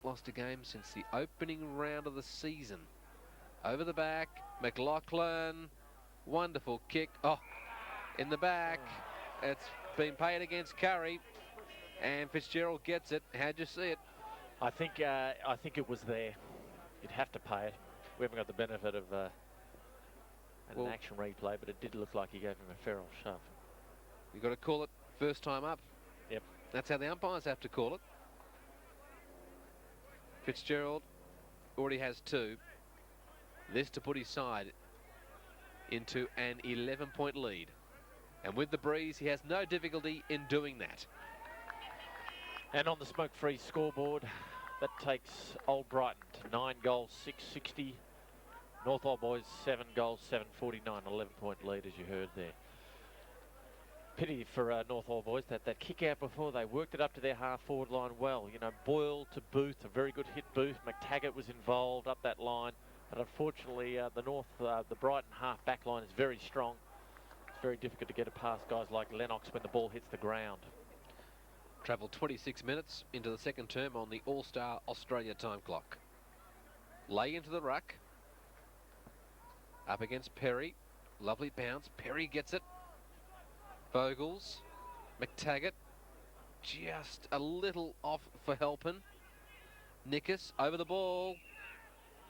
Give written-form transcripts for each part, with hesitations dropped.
lost a game since the opening round of the season. Over the back, McLaughlin, wonderful kick. Oh, in the back, it's been paid against Curry, and Fitzgerald gets it. How'd you see it? I think it was there. You'd have to pay it. We haven't got the benefit of an action replay, but it did look like he gave him a feral shove. You've got to call it first time up. Yep. That's how the umpires have to call it. Fitzgerald already has 2. This to put his side into an 11-point lead. And with the breeze, he has no difficulty in doing that. And on the smoke-free scoreboard, that takes Old Brighton to 9 goals, 660. North Old Boys 7 goals, 749, 11-point lead, as you heard there. Pity for North Old Boys that kick out before. They worked it up to their half-forward line well. You know, Boyle to Booth, a very good hit Booth. McTaggart was involved up that line. But unfortunately, the Brighton half-back line is very strong. It's very difficult to get it past guys like Lennox when the ball hits the ground. Travelled 26 minutes into the second term on the All-Star Australia time clock. Lay into the ruck. Up against Perry. Lovely bounce. Perry gets it. Vogels. McTaggart. Just a little off for Helpin. Nickus over the ball.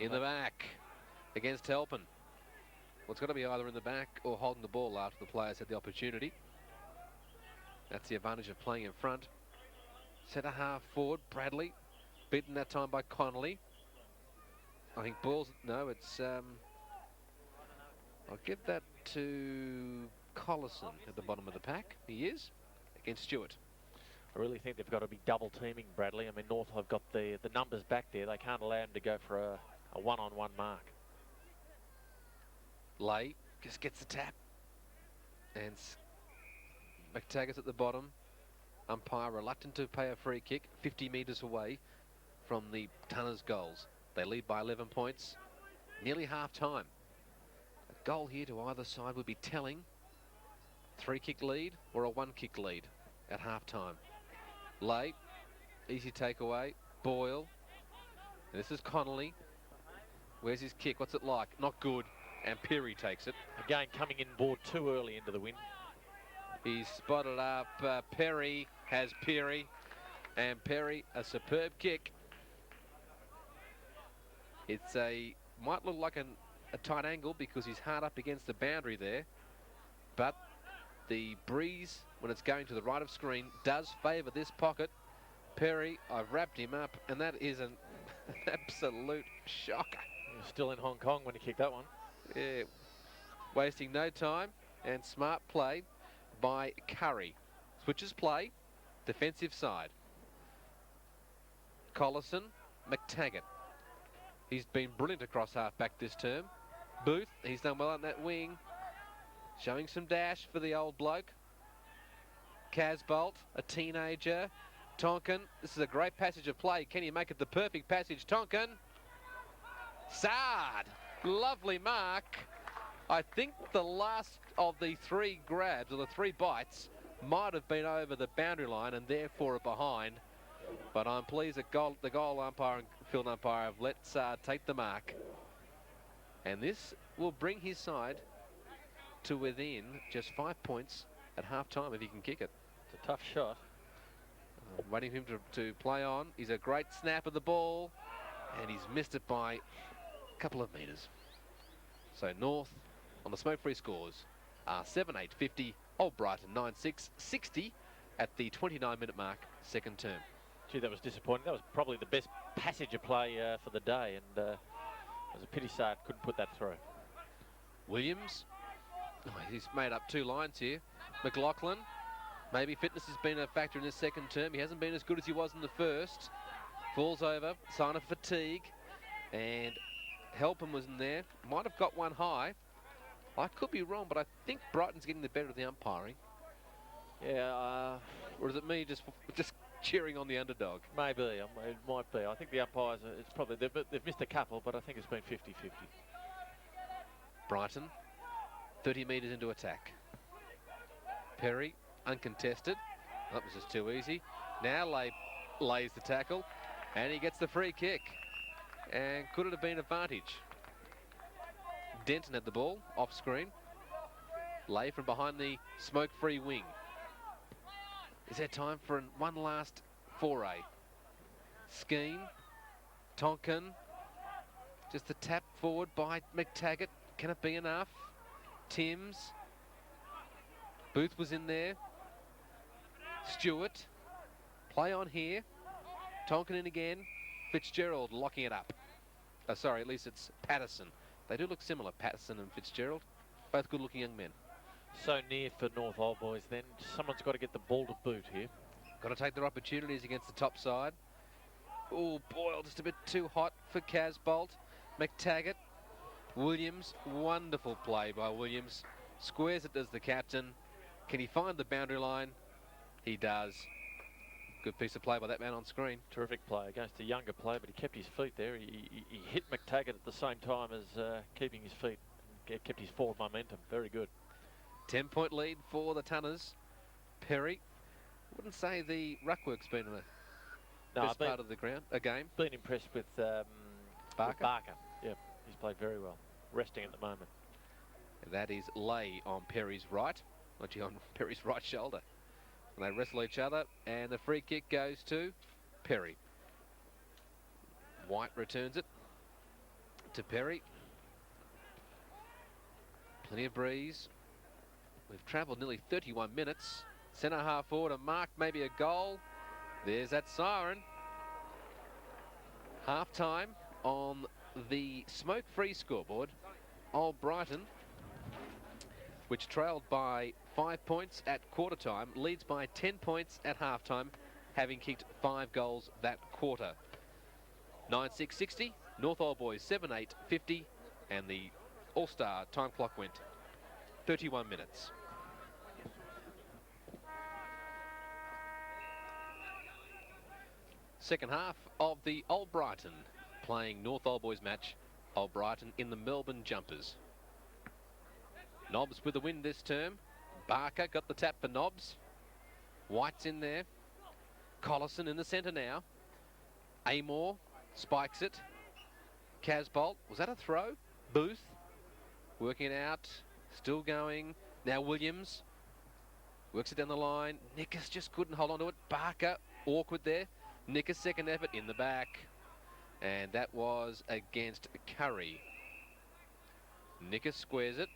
In the back. Against Helpin. Well, it's got to be either in the back or holding the ball after the players had the opportunity. That's the advantage of playing in front. Centre half forward, Bradley. Beaten that time by Connolly. I think Boyle's... No, it's... I'll give that to Collison at the bottom of the pack. He is. Against Stewart. I really think they've got to be double teaming Bradley. I mean, North have got the numbers back there. They can't allow him to go for a one-on-one mark. Lay just gets the tap. And McTaggart's at the bottom. Umpire reluctant to pay a free kick 50 metres away from the Tunners' goals. They lead by 11 points. Nearly half-time. A goal here to either side would be telling. 3-kick lead or a 1-kick lead at half-time. Lay, easy takeaway. Boyle. And this is Connolly. Where's his kick? What's it like? Not good. And Perry takes it. Again, coming in board too early into the win. He's spotted up. Perry has Perry. And Perry, a superb kick. It's might look like a tight angle because he's hard up against the boundary there. But the breeze, when it's going to the right of screen, does favour this pocket. Perry, I've wrapped him up, and that is an absolute shocker. You're still in Hong Kong when he kicked that one. Yeah, wasting no time, and smart play by Curry. Switches play, defensive side. Collison, McTaggart. He's been brilliant across half-back this term. Booth, he's done well on that wing. Showing some dash for the old bloke. Casbolt, a teenager. Tonkin, this is a great passage of play. Can he make it the perfect passage? Tonkin. Sard, lovely mark. I think the last of the 3 grabs, or the 3 bites, might have been over the boundary line and therefore a behind. But I'm pleased that the goal umpire and field umpire have let Sard take the mark. And this will bring his side to within just 5 points at half-time if he can kick it. It's a tough shot. Waiting for him to play on. He's a great snap of the ball, and he's missed it by a couple of metres. So North on the smoke-free scores are 7-8, 50. Old Brighton 9-6, 60 at the 29-minute mark, second term. Gee, that was disappointing. That was probably the best passage of play for the day, and it was a pity Sard couldn't put that through. Williams, he's made up 2 lines here. McLaughlin, maybe fitness has been a factor in his second term. He hasn't been as good as he was in the first. Falls over, sign of fatigue, and Helpin was in there. Might have got one high. I could be wrong, but I think Brighton's getting the better of the umpiring. Yeah. Or is it me just cheering on the underdog? Maybe, it might be. I think the umpires, it's probably, they've missed a couple, but I think it's been 50-50. Brighton, 30 metres into attack. Perry, uncontested. That was just too easy. Now lays the tackle. And he gets the free kick. And could it have been advantage? Denton had the ball off screen. Lay from behind the smoke-free wing. Is there time for one last foray? Skeen, Tonkin, just the tap forward by McTaggart. Can it be enough? Timms, Booth was in there. Stewart, play on here. Tonkin in again. Fitzgerald locking it up. Sorry, at least it's Patterson. They do look similar, Patterson and Fitzgerald. Both good-looking young men. So near for North Old Boys then. Someone's got to get the ball to boot here. Got to take their opportunities against the top side. Oh, Boyle just a bit too hot for Casbolt. McTaggart. Williams. Wonderful play by Williams. Squares it as the captain. Can he find the boundary line? He does. Good piece of play by that man on screen. Terrific play against a younger player, but he kept his feet there. He hit McTaggart at the same time as keeping his feet. Kept his forward momentum. Very good. 10-point lead for the Tunners. Perry. Wouldn't say the ruckwork's been the best part of the game. Been impressed with Barker. Yeah, he's played very well. Resting at the moment. And that is Lay on Perry's right. Actually on Perry's right shoulder. And they wrestle each other, and the free kick goes to Perry. White returns it to Perry. Plenty of breeze. We've travelled nearly 31 minutes. Centre half forward, a mark, maybe a goal. There's that siren. Half time on the smoke-free scoreboard. Old Brighton, which trailed by 5 points at quarter time, leads by 10 points at half time, having kicked 5 goals that quarter. 9-6-60, North Old Boys 7-8-50, and the All-Star time clock went 31 minutes. Second half of the Old Brighton playing North Old Boys match. Old Brighton in the Melbourne Jumpers. Nobbs with the win this term. Barker got the tap for Nobbs. White's in there. Collison in the centre now. Amor spikes it. Casbolt, was that a throw? Booth working it out. Still going. Now Williams works it down the line. Nickus just couldn't hold on to it. Barker awkward there. Nickus second effort in the back. And that was against Curry. Nickus squares it.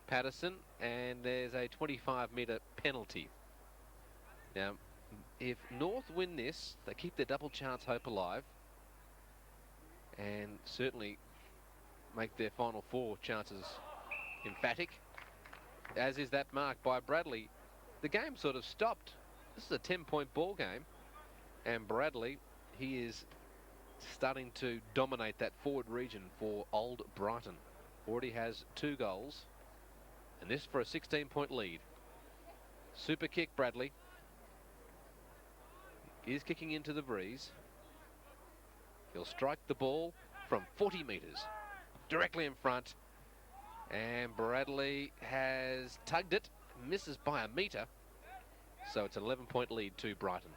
Patterson, and there's a 25-metre penalty. Now, if North win this, they keep their double chance hope alive and certainly make their final 4 chances emphatic, as is that mark by Bradley. The game sort of stopped. This is a 10-point ball game, and Bradley, he is starting to dominate that forward region for Old Brighton. Already has 2 goals. And this for a 16-point lead. Super kick, Bradley. Is kicking into the breeze. He'll strike the ball from 40 metres. Directly in front. And Bradley has tugged it. Misses by a metre. So it's an 11-point lead to Brighton.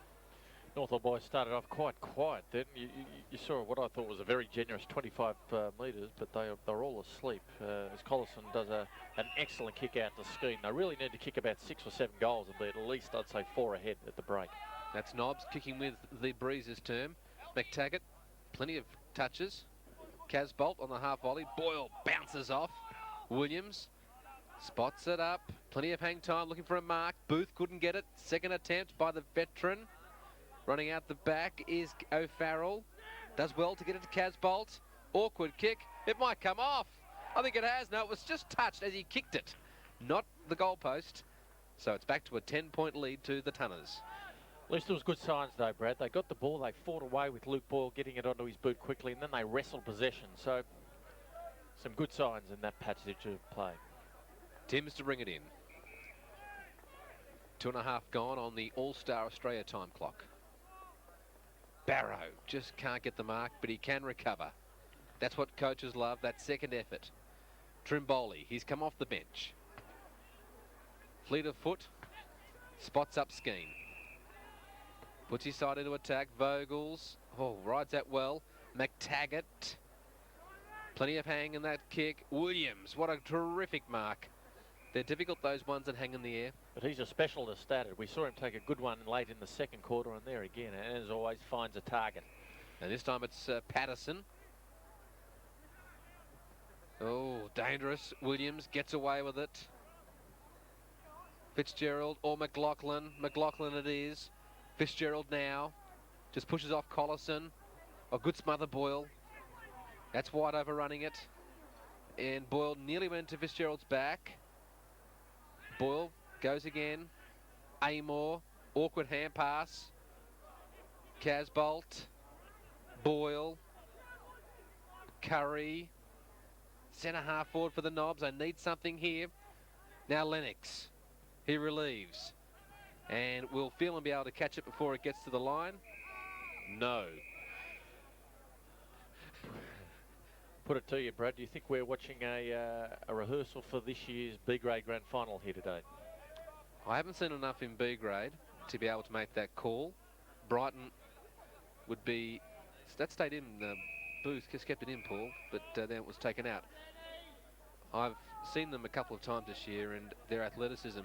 North Old Boys started off quite quiet then. You saw what I thought was a very generous 25 metres, but they're all asleep. As Collison does an excellent kick out to Skeen. They really need to kick about 6 or 7 goals and be at least, I'd say, 4 ahead at the break. That's Nobbs kicking with the breeze this term. McTaggart, plenty of touches. Casbolt on the half volley. Boyle bounces off. Williams spots it up. Plenty of hang time, looking for a mark. Booth couldn't get it. Second attempt by the veteran. Running out the back is O'Farrell. Does well to get it to Casbolt. Awkward kick. It might come off. I think it has. No, it was just touched as he kicked it. Not the goalpost. So it's back to a 10-point lead to the Tunners. At least there was good signs though, Brad. They got the ball. They fought away with Luke Boyle getting it onto his boot quickly, and then they wrestled possession. So some good signs in that passage of play. Timms to bring it in. 2.5 gone on the All-Star Australia time clock. Barrow just can't get the mark, but he can recover. That's what coaches love, that second effort. Trimboli, he's come off the bench. Fleet of foot, spots up Skeen. Puts his side into attack. Vogels. Oh, rides that well. McTaggart. Plenty of hang in that kick. Williams, what a terrific mark. They're difficult, those ones that hang in the air. But he's a specialist at it. We saw him take a good one late in the second quarter, and there again, and as always, finds a target. And this time it's Patterson. Oh, dangerous. Williams gets away with it. Fitzgerald or McLaughlin. McLaughlin it is. Fitzgerald now. Just pushes off Collison. A good smother Boyle. That's wide overrunning it. And Boyle nearly went to Fitzgerald's back. Boyle goes again. Amor. Awkward hand pass. Casbolt. Boyle. Curry. Centre half forward for the Knobs. They need something here. Now Lennox. He relieves. And will Phelan be able to catch it before it gets to the line? No. Put it to you, Brad, do you think we're watching a rehearsal for this year's B grade grand final here today? I haven't seen enough in B grade to be able to make that call. Brighton would be... That stayed in the booth, just kept it in, Paul, but then it was taken out. I've seen them a couple of times this year, and their athleticism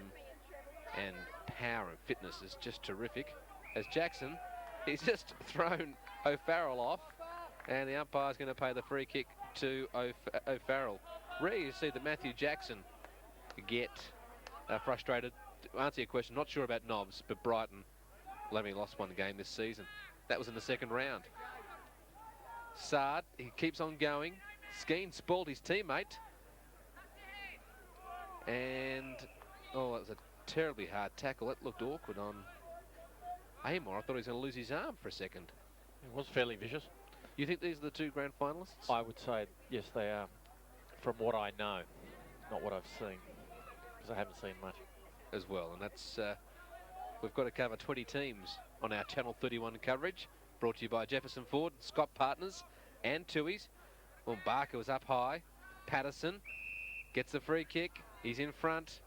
and power and fitness is just terrific. As Jackson, he's just thrown O'Farrell off, and the umpire's going to pay the free kick to O'Farrell. Rare you see that Matthew Jackson get frustrated. To answer your question, not sure about Knobs, but Brighton will only lost one game this season. That was in the second round. Sard, he keeps on going. Skeen spoiled his teammate. And, oh, that was a terribly hard tackle. That looked awkward on Amor. I thought he was going to lose his arm for a second. It was fairly vicious. You think these are the two grand finalists? I would say, yes, they are, from what I know, not what I've seen, because I haven't seen much. As well, and that's, we've got to cover 20 teams on our Channel 31 coverage, brought to you by Jefferson Ford, Scott Partners, and Tui's. Well, Barker was up high. Patterson gets the free kick. He's in front.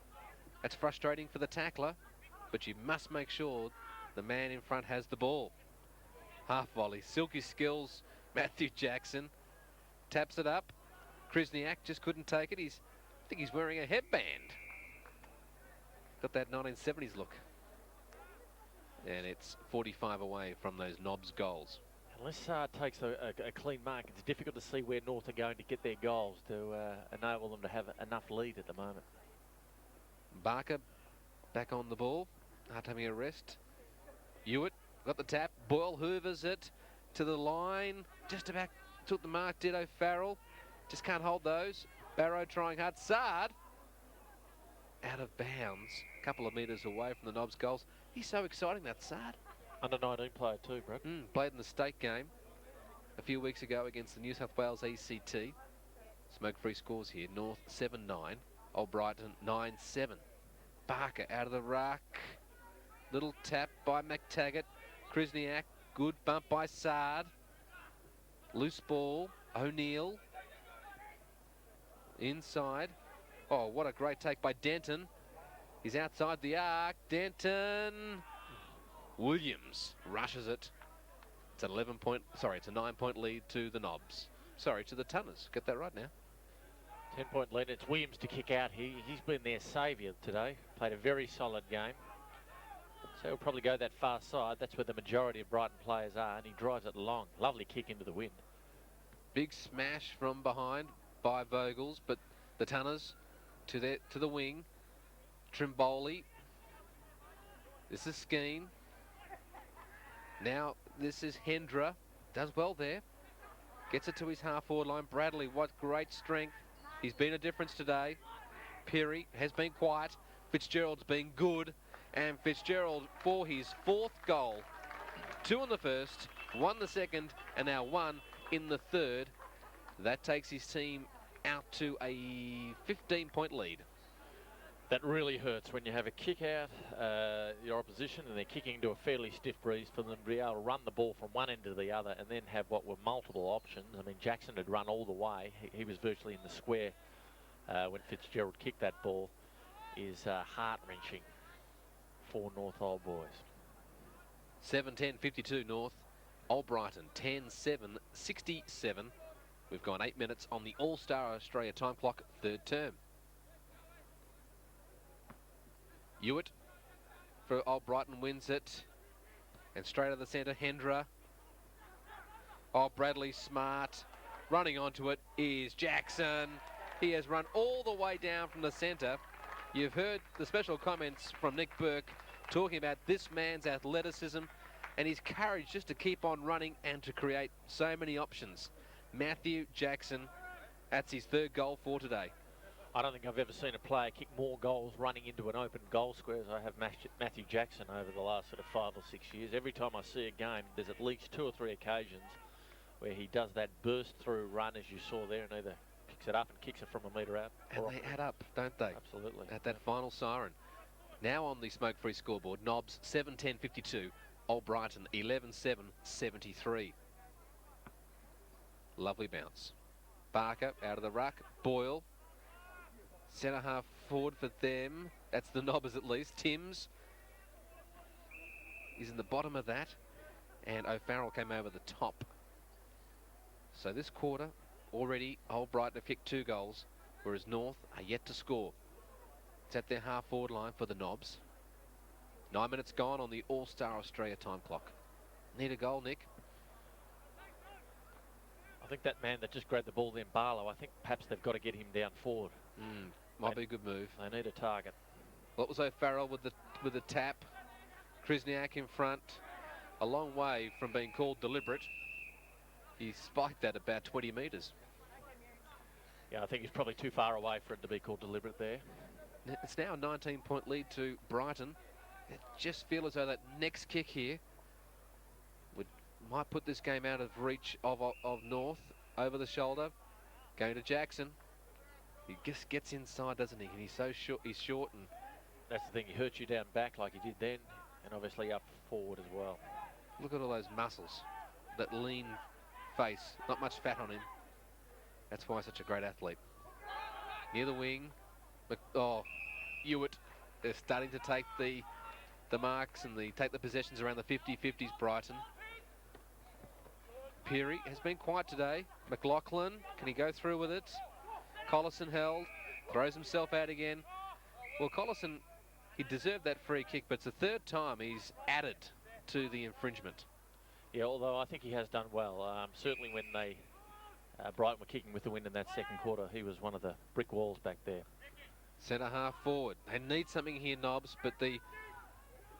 That's frustrating for the tackler, but you must make sure the man in front has the ball. Half volley, silky skills. Matthew Jackson taps it up. Krzyzniak just couldn't take it. I think he's wearing a headband. Got that 1970s look. And it's 45 away from those Knobs goals. Unless Sard takes a clean mark, it's difficult to see where North are going to get their goals to enable them to have enough lead at the moment. Barker back on the ball after having a rest. Hewitt got the tap. Boyle hoovers it to the line. Just about took the mark, did O'Farrell. Just can't hold those. Barrow trying hard. Sard out of bounds. A couple of metres away from the Knobs goals. He's so exciting, that Sard. Under 19 player too, Brad. Played in the state game a few weeks ago against the New South Wales ACT. Smoke-free scores here. North 7-9. Old Brighton 9-7. Barker out of the ruck. Little tap by McTaggart. Krzyzniak. Good bump by Sard. Loose ball. O'Neill. Inside. Oh, what a great take by Denton. He's outside the arc. Denton. Williams rushes it. It's an 9-point lead to the Knobs. Sorry, to the Tunners. Get that right now. 10-point lead. It's Williams to kick out. He's been their saviour today. Played a very solid game. So he'll probably go that far side. That's where the majority of Brighton players are, and he drives it long. Lovely kick into the wind. Big smash from behind by Vogels, but the Tunners to the wing. Trimboli. This is Skeen. Now this is Hendra. Does well there. Gets it to his half-forward line. Bradley, what great strength. He's been a difference today. Perry has been quiet. Fitzgerald's been good. And Fitzgerald for his fourth goal. 2 in the first, 1 the second, and now 1 in the third. That takes his team out to a 15-point lead. That really hurts when you have a kick out, your opposition, and they're kicking into a fairly stiff breeze for them to be able to run the ball from one end to the other and then have what were multiple options. I mean, Jackson had run all the way. He was virtually in the square when Fitzgerald kicked that ball. Is heart-wrenching for North Old Boys. 7:10:52 North. Old Brighton 10:7:67. We've gone 8 minutes on the All-Star Australia time clock, third term. Hewitt for Old Brighton wins it. And straight out of the centre, Hendra. Oh, Bradley Smart. Running onto it is Jackson. He has run all the way down from the centre. You've heard the special comments from Nick Burke talking about this man's athleticism and his courage just to keep on running and to create so many options. Matthew Jackson, that's his third goal for today. I don't think I've ever seen a player kick more goals running into an open goal square as I have Matthew Jackson over the last sort of 5 or 6 years. Every time I see a game, there's at least 2 or 3 occasions where he does that burst through run as you saw there and either picks it up and kicks it from a metre out. And they add up, don't they? Absolutely. At that final siren. Now on the smoke-free scoreboard, Nobs 7:10:52, Old Brighton 11:7:73. Lovely bounce. Barker out of the ruck. Boyle. Centre half forward for them. That's the Nobbers at least. Timms is in the bottom of that. And O'Farrell came over the top. So this quarter, already Old Brighton have kicked 2 goals, whereas North are yet to score. It's at their half forward line for the Nobs. 9 minutes gone on the All-Star Australia time clock. Need a goal, Nick? I think that man that just grabbed the ball then, Barlow, I think perhaps they've got to get him down forward. Might be a good move. They need a target. What was O'Farrell with the tap? Krisniak in front. A long way from being called deliberate. He spiked that about 20 metres. Yeah, I think he's probably too far away for it to be called deliberate there. It's now a 19-point lead to Brighton. It just feel as though that next kick here might put this game out of reach of North. Over the shoulder. Going to Jackson. He just gets inside, doesn't he? And he's so short. He's short, and that's the thing. He hurts you down back like he did then, and obviously up forward as well. Look at all those muscles. That lean face. Not much fat on him. That's why he's such a great athlete. Near the wing. Hewitt. They're starting to take the marks and take the possessions around the 50-50s, Brighton. Peary has been quiet today. McLaughlin, can he go through with it? Collison held, throws himself out again. Well, Collison, he deserved that free kick, but it's the third time he's added to the infringement. Yeah, although I think he has done well. Certainly when they Brighton were kicking with the wind in that second quarter, he was one of the brick walls back there. Centre half forward. They need something here, Nobbs, but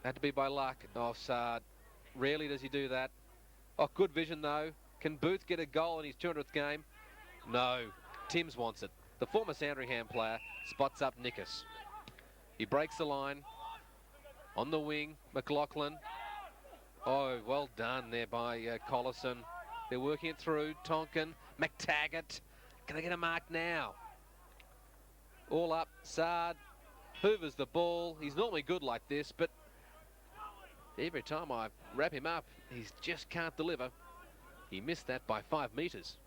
had to be by luck. Offside. Rarely does he do that. Oh, good vision though. Can Booth get a goal in his 200th game? No. Timms wants it. The former Sandringham player spots up Nickus. He breaks the line. On the wing, McLaughlin. Oh, well done there by Collison. They're working it through. Tonkin, McTaggart. Can they get a mark now? All up. Sard hoovers the ball. He's normally good like this, but every time I wrap him up, he just can't deliver. He missed that by 5 metres.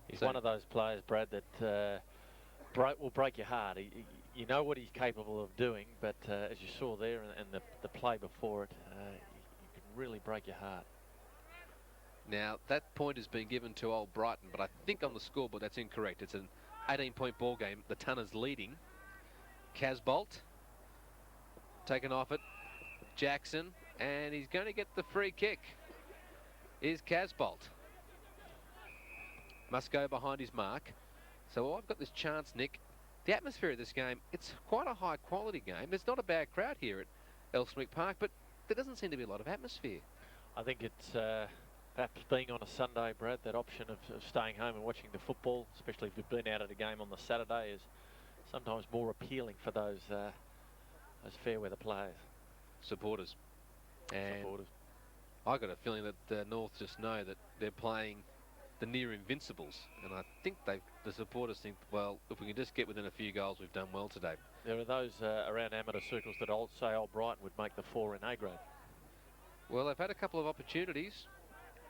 He's one of those players, Brad, that will break your heart. You know what he's capable of doing, but as you saw there and the play before it, he can really break your heart. Now, that point has been given to Old Brighton, but I think on the scoreboard that's incorrect. It's an 18-point ball game. The Tunners leading. Casbolt taken off it. Jackson, and he's going to get the free kick. Is Casbolt. Must go behind his mark. So I've got this chance, Nick. The atmosphere of this game, it's quite a high-quality game. There's not a bad crowd here at Elswick Park, but there doesn't seem to be a lot of atmosphere. I think it's perhaps being on a Sunday, Brad, that option of staying home and watching the football, especially if you've been out at a game on the Saturday, is sometimes more appealing for those fair weather players. Supporters. And I got a feeling that North just know that they're playing the near invincibles, and I think the supporters think, well, if we can just get within a few goals, we've done well today. There are those around amateur circles that say Old Brighton would make the 4 in A grade. Well, they've had a couple of opportunities,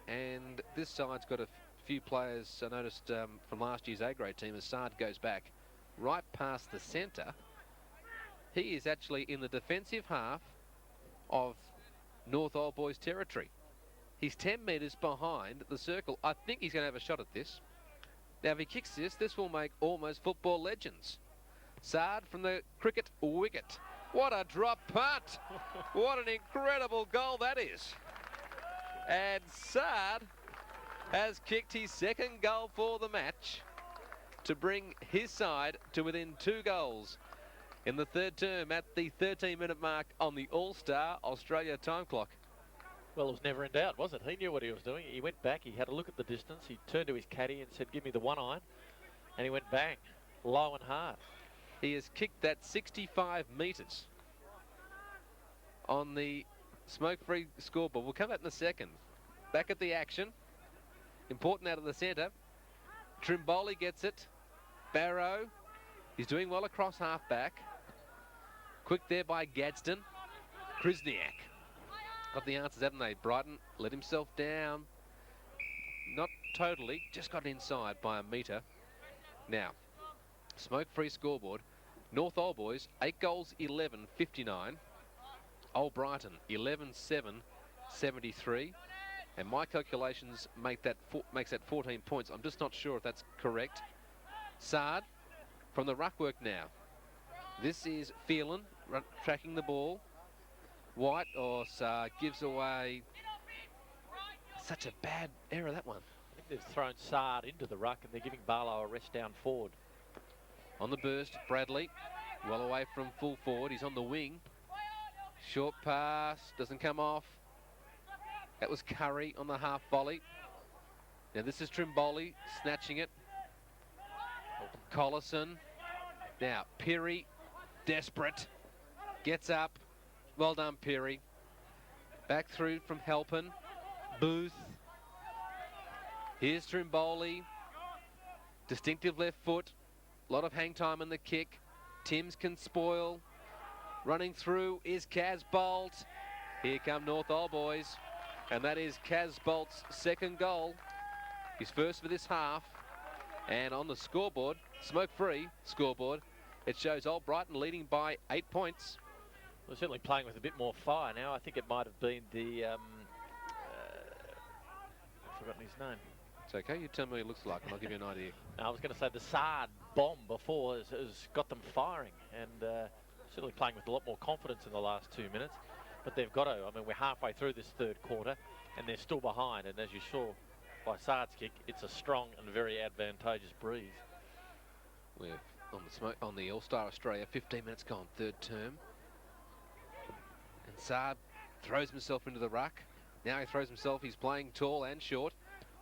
and this side's got a few players I noticed from last year's A grade team as Sard goes back right past the centre. He is actually in the defensive half of North Old Boys territory. He's 10 metres behind the circle. I think he's going to have a shot at this. Now, if he kicks this will make almost football legends. Saad from the cricket wicket. What a drop punt. What an incredible goal that is. And Saad has kicked his second goal for the match to bring his side to within 2 goals in the third term at the 13-minute mark on the All-Star Australia time clock. Well, it was never in doubt, was it? He knew what he was doing. He went back, he had a look at the distance, he turned to his caddy and said, give me the 1-iron, and he went bang, low and hard. He has kicked that 65 metres on the smoke-free scoreboard. We'll come back in a second. Back at the action. Important out of the centre. Trimboli gets it. Barrow. He's doing well across half-back. Quick there by Gadsden. Krisniak. Got the answers, haven't they? Brighton let himself down. Not totally. Just got inside by a metre. Now, smoke-free scoreboard. North Old Boys, 8 goals, 11, 59. Old Brighton, 11, 7, 73. And my calculations makes that 14 points. I'm just not sure if that's correct. Saad from the ruck work now. This is Phelan tracking the ball. White or Saad gives away. Such a bad error, that one. I think they've thrown Saad into the ruck and they're giving Barlow a rest down forward. On the burst, Bradley, well away from full forward. He's on the wing. Short pass, doesn't come off. That was Curry on the half volley. Now this is Trimboli snatching it. Collison. Now Peary, desperate, gets up. Well done, Peary. Back through from Halpin. Booth. Here's Trimboli. Distinctive left foot. A lot of hang time in the kick. Timms can spoil. Running through is Kaz Bolt. Here come North Old Boys. And that is Kaz Bolt's second goal. His first for this half. And on the scoreboard, smoke-free scoreboard, it shows Old Brighton leading by 8 points. We're certainly playing with a bit more fire now. I think it might have been the... I've forgotten his name. It's okay, you tell me what he looks like and I'll give you an idea. I was going to say the Saad bomb before has got them firing, and certainly playing with a lot more confidence in the last 2 minutes. But they've got to. I mean, we're halfway through this third quarter and they're still behind, and as you saw by Saad's kick, it's a strong and very advantageous breeze. We're on the All-Star Australia, 15 minutes gone, third term. And Saad throws himself into the ruck. Now he throws himself, he's playing tall and short.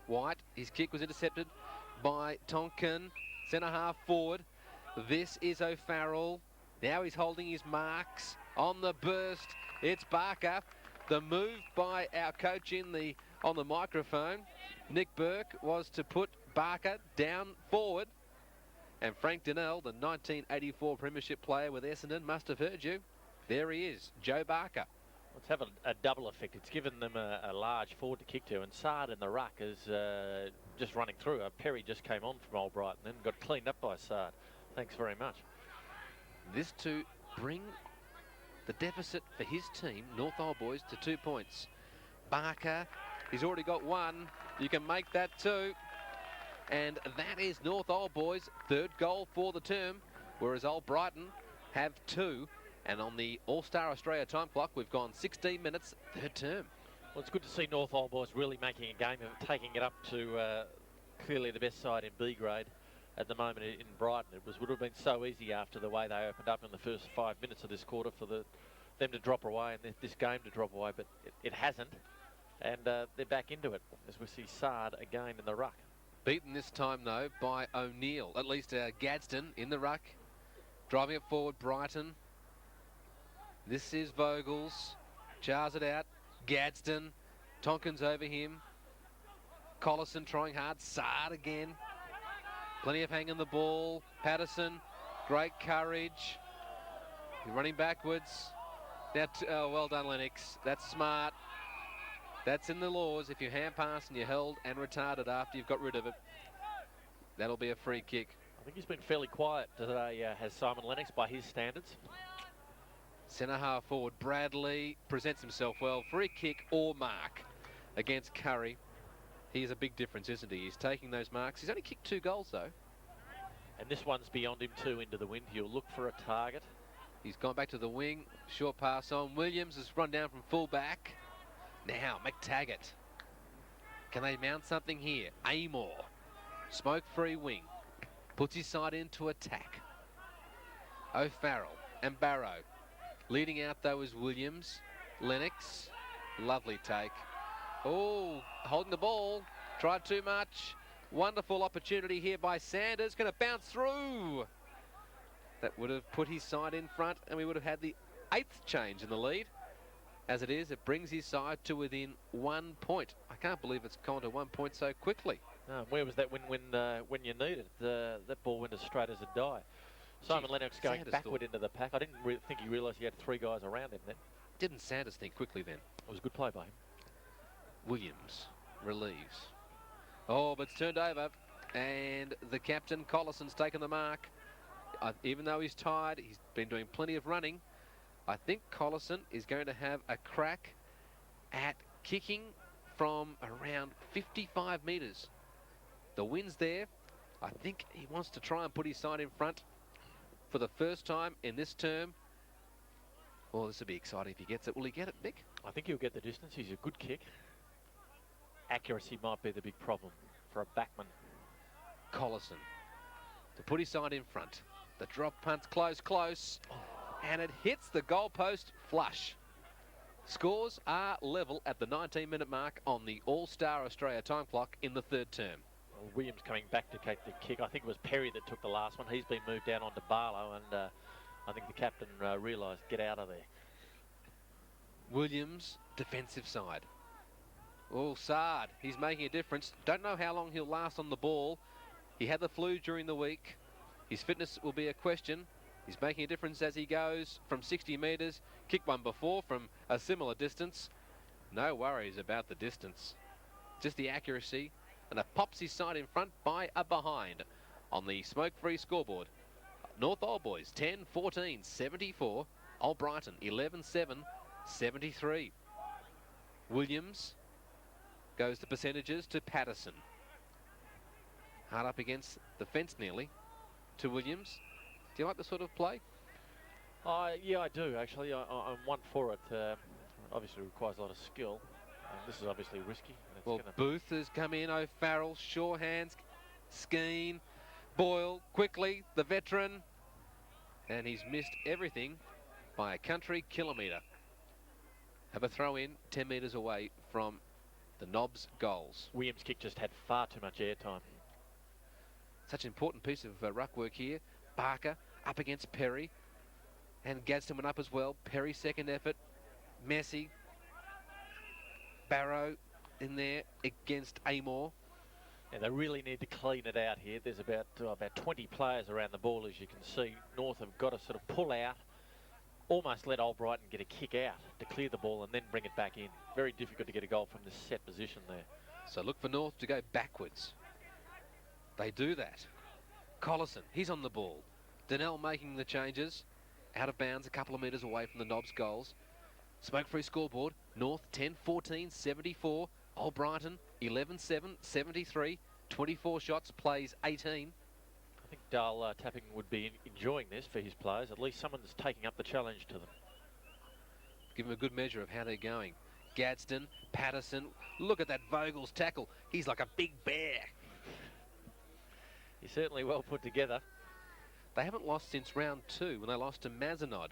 White, his kick was intercepted by Tonkin, centre half forward. This is O'Farrell. Now he's holding his marks on the burst. It's Barker. The move by our coach on the microphone, Nick Burke, was to put Barker down forward. And Frank Donnell, the 1984 Premiership player with Essendon, must have heard you. There he is, Joe Barker. Let's have a double effect. It's given them a large forward to kick to, and Saad in the ruck is just running through. Perry just came on from Old Brighton and got cleaned up by Saad. Thanks very much. This to bring the deficit for his team, North Old Boys, to 2 points. Barker, he's already got 1. You can make that 2. And that is North Old Boys' third goal for the term, whereas Old Brighton have 2. And on the All-Star Australia time clock, we've gone 16 minutes, third term. Well, it's good to see North Old Boys really making a game of it, taking it up to clearly the best side in B grade at the moment in Brighton. Would have been so easy after the way they opened up in the first 5 minutes of this quarter for them to drop away and this game to drop away, but it hasn't. And they're back into it as we see Saad again in the ruck. Beaten this time, though, by O'Neill. At least Gadsden in the ruck. Driving it forward, Brighton. This is Vogels. Jars it out. Gadsden. Tonkin's over him. Collison trying hard. Saad again. Plenty of hang on the ball. Patterson. Great courage. You're running backwards. Now, well done, Lennox. That's smart. That's in the laws. If you hand pass and you're held and retarded after you've got rid of it, that'll be a free kick. I think he's been fairly quiet today, has Simon Lennox, by his standards. Centre half forward, Bradley presents himself well. Free kick or mark against Curry. He is a big difference, isn't he? He's taking those marks. He's only kicked 2 goals, though. And this one's beyond him too, into the wind. He'll look for a target. He's gone back to the wing. Short pass on. Williams has run down from full back. Now, McTaggart. Can they mount something here? Amor. Smoke-free wing. Puts his side into attack. O'Farrell and Barrow. Leading out, though, is Williams. Lennox. Lovely take. Oh, holding the ball. Tried too much. Wonderful opportunity here by Sanders. Going to bounce through. That would have put his side in front, and we would have had the 8th change in the lead. As it is, it brings his side to within 1 point. I can't believe it's gone to 1 point so quickly. Where was that when you needed it? That ball went as straight as a die. Simon Lennox going Sanders backward into the pack. I didn't think he realised he had 3 guys around him then. Didn't Sanders think quickly then? It was a good play by him. Williams relieves. Oh, but it's turned over, and the captain, Collison's taken the mark. Even though he's tired, he's been doing plenty of running. I think Collison is going to have a crack at kicking from around 55 metres. The wind's there. I think he wants to try and put his side in front for the first time in this term. Well, this will be exciting if he gets it. Will he get it, Nick? I think he'll get the distance. He's a good kick. Accuracy might be the big problem for a backman. Collison to put his side in front. The drop punt's close, and it hits the goalpost flush. Scores are level at the 19-minute mark on the All-Star Australia time clock in the 3rd term. Well, Williams coming back to take the kick. I think it was Perry that took the last one. He's been moved down onto Barlow, and I think the captain realised, get out of there. Williams, defensive side. Oh, Sard, he's making a difference. Don't know how long he'll last on the ball. He had the flu during the week. His fitness will be a question. He's making a difference as he goes from 60 metres. Kicked one before from a similar distance. No worries about the distance. Just the accuracy. And it pops his side in front by a behind on the smoke-free scoreboard. North Old Boys 10-14, 74. Old Brighton 11-7, 73. Williams goes the percentages to Patterson. Hard up against the fence nearly to Williams. Do you like the sort of play? Yeah, I do, actually. I'm one for it. Obviously requires a lot of skill. And this is obviously risky. Well, Booth has come in. O'Farrell, sure hands, Skeen, Boyle, quickly, the veteran. And he's missed everything by a country kilometre. Have a throw in 10 metres away from the Knobs goals. Williams' kick just had far too much airtime. Such an important piece of ruck work here. Barker up against Perry. And Gadsden went up as well. Perry second effort. Messi. Barrow in there against Amor. And they really need to clean it out here. There's about 20 players around the ball, as you can see. North have got to sort of pull out, almost let Old Brighton get a kick out to clear the ball and then bring it back in. Very difficult to get a goal from this set position there. So look for North to go backwards. They do that. Collison, he's on the ball. Donnell making the changes. Out of bounds, a couple of metres away from the Knobs goals. Smoke-free scoreboard. North 10-14, 74. Old Brighton 11-7, 73. 24 shots, plays 18. I think Dale Tapping would be enjoying this for his players. At least someone's taking up the challenge to them. Give him a good measure of how they're going. Gadsden, Patterson. Look at that Vogel's tackle. He's like a big bear. He's certainly well put together. They haven't lost since round 2 when they lost to Mazenod.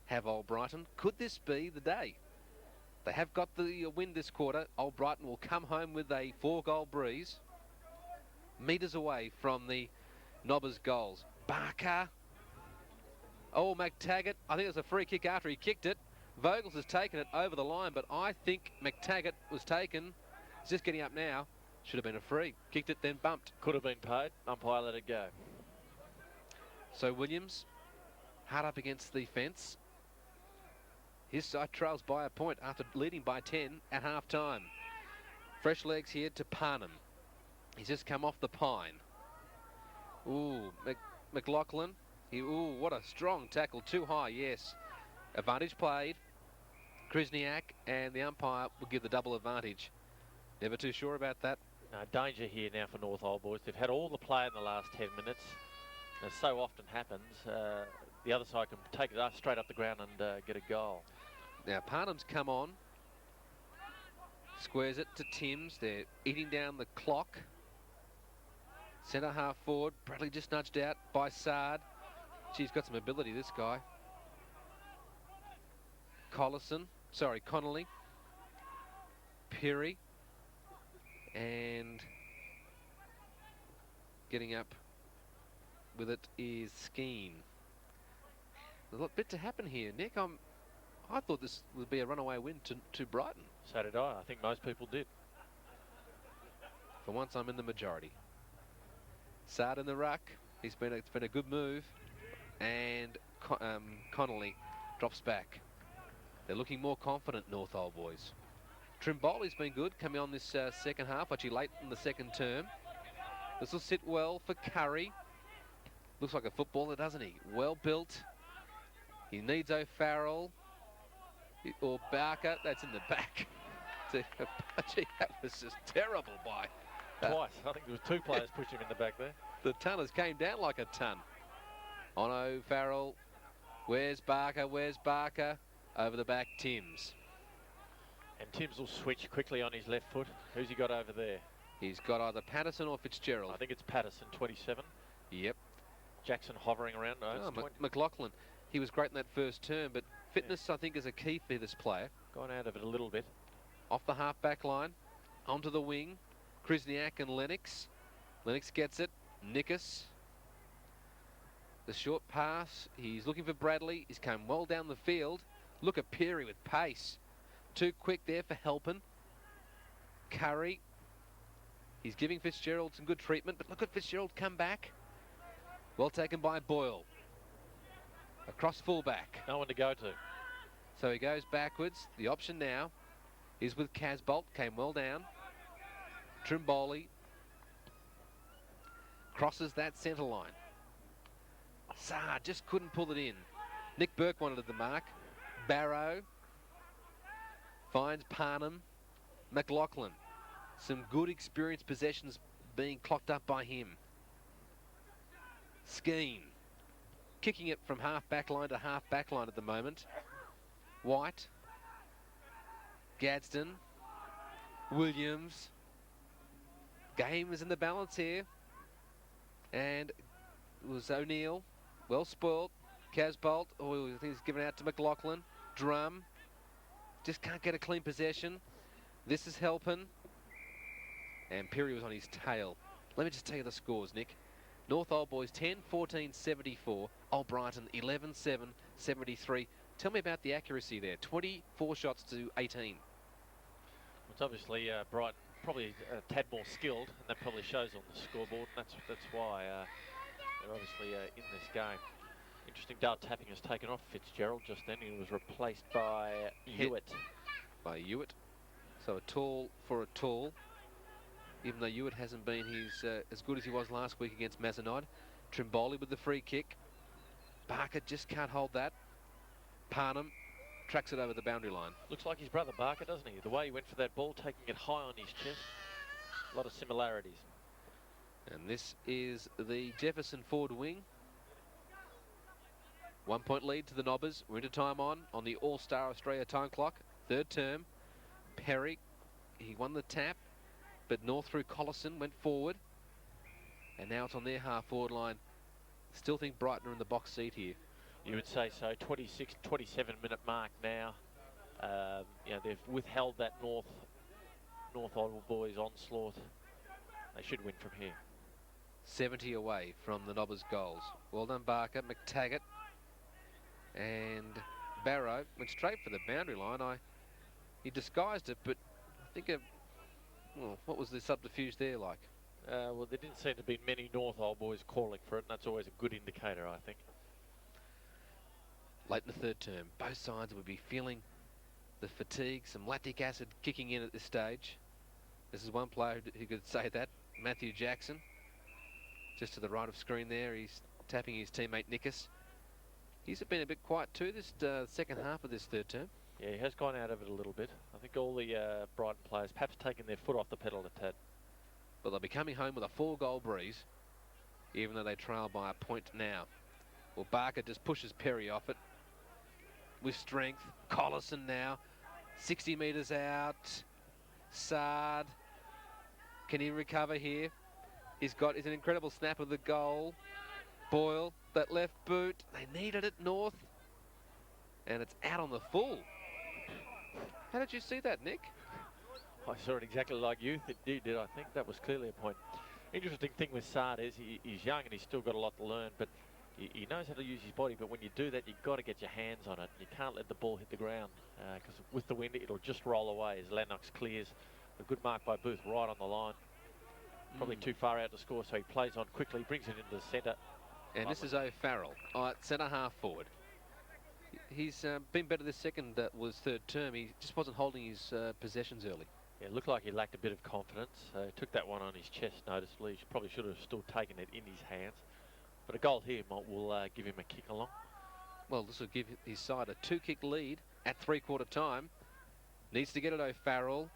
Have Old Brighton? Could this be the day? They have got the win this quarter. Old Brighton will come home with a 4-goal breeze. Metres away from the Nobbers goals. Barker. Oh, McTaggart. I think it was a free kick after he kicked it. Vogels has taken it over the line, but I think McTaggart was taken. He's just getting up now. Should have been a free. Kicked it, then bumped. Could have been paid. Umpire let it go. So Williams, hard up against the fence. His side trails by a point after leading by 10 at half-time. Fresh legs here to Parnham. He's just come off the pine. Ooh, McLaughlin. Ooh, what a strong tackle. Too high, yes. Advantage played. Krzyzniak and the umpire will give the double advantage. Never too sure about that. Danger here now for North Old Boys. They've had all the play in the last 10 minutes. As so often happens, the other side can take it up, straight up the ground and get a goal. Now Parnham's come on. Squares it to Timms. They're eating down the clock. Centre half forward. Bradley just nudged out by Sard. She's got some ability, this guy. Connolly. Perry. And getting up with it is Skeen. There's a bit to happen here, Nick. I thought this would be a runaway win to Brighton. So did I. I think most people did. For once, I'm in the majority. Sard in the ruck. It's been a good move, and Connolly drops back. They're looking more confident, North Old Boys. Trimboli's been good, coming on this second half, actually late in the second term. This will sit well for Curry. Looks like a footballer, doesn't he? Well built. He needs O'Farrell or Barker. That's in the back. Gee, that was just terrible by... Twice. I think there was two players pushing him in the back there. The tonners came down like a ton. On O'Farrell. Where's Barker? Over the back, Timms. And Timms will switch quickly on his left foot. Who's he got over there? He's got either Patterson or Fitzgerald. I think it's Patterson, 27. Yep. Jackson hovering around. No, McLaughlin. He was great in that first term, but fitness, I think, is a key for this player. Gone out of it a little bit. Off the half-back line. Onto the wing. Krzyzniak and Lennox. Lennox gets it. Nickus. The short pass. He's looking for Bradley. He's come well down the field. Look at Peary with pace. Too quick there for Halpin. Curry. He's giving Fitzgerald some good treatment, but look at Fitzgerald come back. Well taken by Boyle. Across fullback. No one to go to. So he goes backwards. The option now is with Casbolt. Came well down. Trimboli crosses that centre line. Sard just couldn't pull it in. Nick Burke wanted the mark. Barrow finds Parnham. McLaughlin. Some good experienced possessions being clocked up by him. Skeen. Kicking it from half-back line to half-back line at the moment. White. Gadsden. Williams. Game is in the balance here. And it was O'Neill. Well spoilt. Casbolt. Oh, I think he's given out to McLaughlin. Drum. Just can't get a clean possession. This is helping. And Perry was on his tail. Let me just tell you the scores, Nick. North Old Boys 10-14-74. Old Brighton 11-7-73. Tell me about the accuracy there. 24 shots to 18. It's obviously Brighton probably a tad more skilled, and that probably shows on the scoreboard. And that's why they're obviously in this game. Interesting, Dale Tapping has taken off Fitzgerald just then. He was replaced by Hewitt. By Hewitt. So a tall for a tall. Even though Hewitt hasn't been as good as he was last week against Mazenod. Trimboli with the free kick. Barker just can't hold that. Parnham tracks it over the boundary line. Looks like his brother Barker, doesn't he? The way he went for that ball, taking it high on his chest. A lot of similarities. And this is the Jefferson forward wing. 1 point lead to the Nobbers. We're into time on the All-Star Australia time clock. Third term. Perry, he won the tap, but North through Collison went forward. And now it's on their half-forward line. Still think Brighton are in the box seat here. You would say so. 26, 27-minute mark now. You know, they've withheld that North Old Boys onslaught. They should win from here. 70 away from the Nobbers' goals. Well done, Barker. McTaggart and Barrow went straight for the boundary line. He disguised it, but I think what was the subterfuge there like? Well, there didn't seem to be many North Old Boys calling for it, and that's always a good indicator, I think. Late in the third term, both sides would be feeling the fatigue, some lactic acid kicking in at this stage. This is one player who could say that, Matthew Jackson. Just to the right of screen there, he's tapping his teammate Nickus. He's been a bit quiet too this second half of this third term. Yeah, he has gone out of it a little bit. I think all the Brighton players perhaps taking their foot off the pedal a tad. But they'll be coming home with a 4-goal breeze, even though they trail by a point now. Well, Barker just pushes Perry off it with strength. Collison now, 60 metres out. Sard, can he recover here? He's an incredible snap of the goal. Boyle, that left boot, they needed it, North. And it's out on the full. How did you see that, Nick? I saw it exactly like you did. I think that was clearly a point. Interesting thing with Sard is he's young and he's still got a lot to learn, but he knows how to use his body. But when you do that, you've got to get your hands on it. You can't let the ball hit the ground because with the wind, it'll just roll away as Lennox clears. A good mark by Booth right on the line. Probably too far out to score, so he plays on quickly, brings it into the centre. And this is O'Farrell, centre half forward. He's been better this third term. He just wasn't holding his possessions early. Yeah, it looked like he lacked a bit of confidence. He took that one on his chest noticeably. He probably should have still taken it in his hands. But a goal here will give him a kick along. Well, this will give his side a 2-kick lead at three-quarter time. Needs to get it, O'Farrell.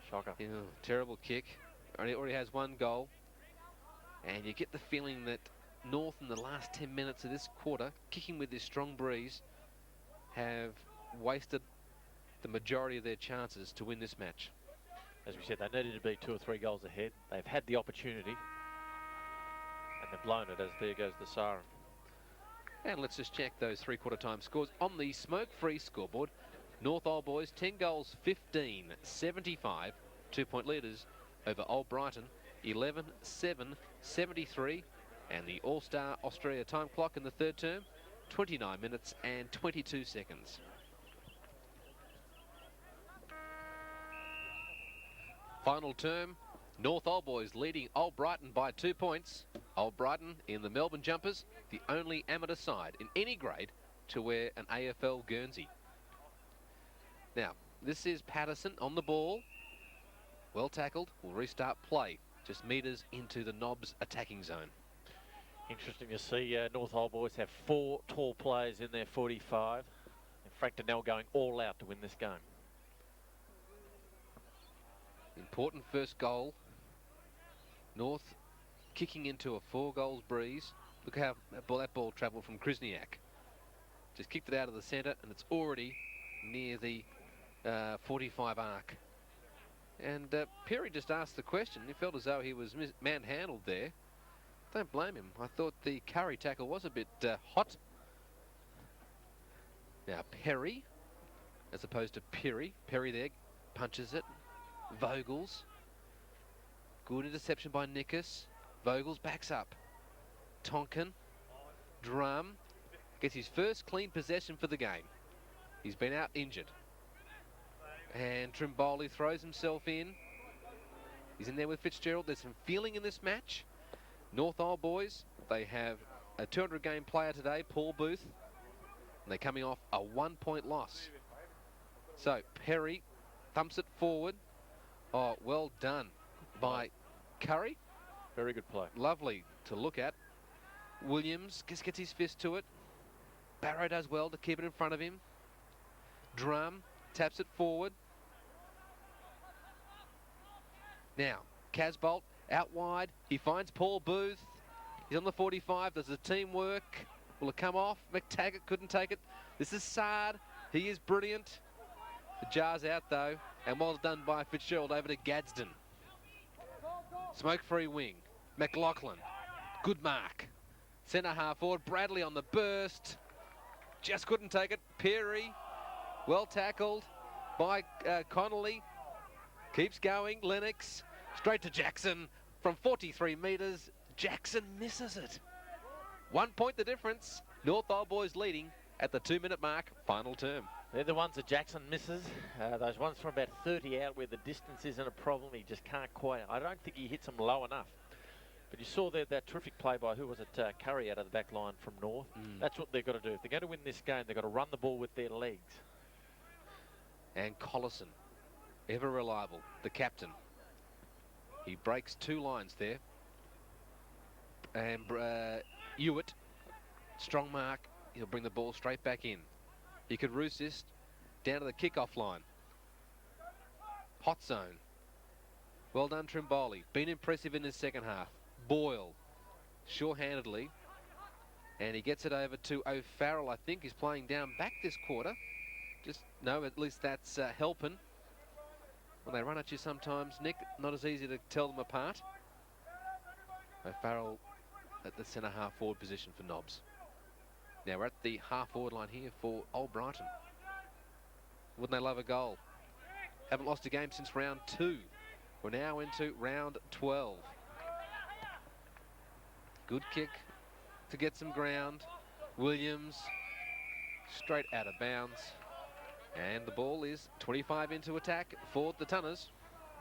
Shocker. Yeah, terrible kick. Already has 1 goal. And you get the feeling that North in the last 10 minutes of this quarter, kicking with this strong breeze, have wasted the majority of their chances to win this match. As we said, they needed to be 2 or 3 goals ahead. They've had the opportunity, and they've blown it as there goes the siren. And let's just check those three-quarter time scores on the smoke-free scoreboard. North Old Boys, 10 goals, 15, 75, 2-point leaders over Old Brighton, 11, 7, 73. And the All-Star Australia time clock in the third term, 29 minutes and 22 seconds. Final term, North Old Boys leading Old Brighton by 2 points. Old Brighton in the Melbourne Jumpers, the only amateur side in any grade to wear an AFL Guernsey. Now, this is Patterson on the ball. Well tackled, will restart play. Just metres into the Knobs attacking zone. Interesting to see North Old Boys have 4 tall players in their 45. And Frank Donnell going all out to win this game. Important first goal. North kicking into a 4-goals breeze. Look how that ball travelled from Krisniak. Just kicked it out of the centre and it's already near the 45 arc. And Perry just asked the question. He felt as though he was manhandled there. Don't blame him. I thought the Curry tackle was a bit hot. Now Perry, as opposed to Perry. Perry there punches it. Vogels. Good interception by Nickus. Vogels backs up. Tonkin. Drum. Gets his first clean possession for the game. He's been out injured. And Trimboli throws himself in. He's in there with Fitzgerald. There's some feeling in this match. North Old Boys, they have a 200-game player today, Paul Booth. And they're coming off a 1-point loss. So Perry thumps it forward. Oh, well done by Curry. Very good play. Lovely to look at. Williams just gets his fist to it. Barrow does well to keep it in front of him. Drum taps it forward. Now, Casbolt out wide. He finds Paul Booth. He's on the 45. Does the team work? Will it come off? McTaggart couldn't take it. This is Sard. He is brilliant. The jar's out though. And well done by Fitzgerald over to Gadsden. Smoke-free wing. McLaughlin. Good mark. Centre half forward. Bradley on the burst. Just couldn't take it. Perry. Well tackled by Connolly. Keeps going. Lennox. Straight to Jackson from 43 metres. Jackson misses it. 1 point the difference. North Old Boys leading at the 2-minute mark. Final term. They're the ones that Jackson misses. Those ones from about 30 out where the distance isn't a problem. He just can't quite. I don't think he hits them low enough. But you saw there that terrific play by, who was it, Curry out of the back line from North. That's what they've got to do. If they're going to win this game, they've got to run the ball with their legs. And Collison, ever reliable, the captain. He breaks 2 lines there. And Hewitt, strong mark. he'll bring the ball straight back in. He could roost this down to the kickoff line. Hot zone. Well done, Trimboli. Been impressive in his second half. Boyle, sure-handedly. And he gets it over to O'Farrell, I think. He's playing down back this quarter. No, at least that's helping. When they run at you sometimes, Nick, not as easy to tell them apart. O'Farrell at the centre half forward position for Nobbs. Now we're at the half forward line here for Old Brighton. Wouldn't they love a goal? Haven't lost a game since round 2. We're now into round 12. Good kick to get some ground. Williams straight out of bounds. And the ball is 25 into attack for the Tunners.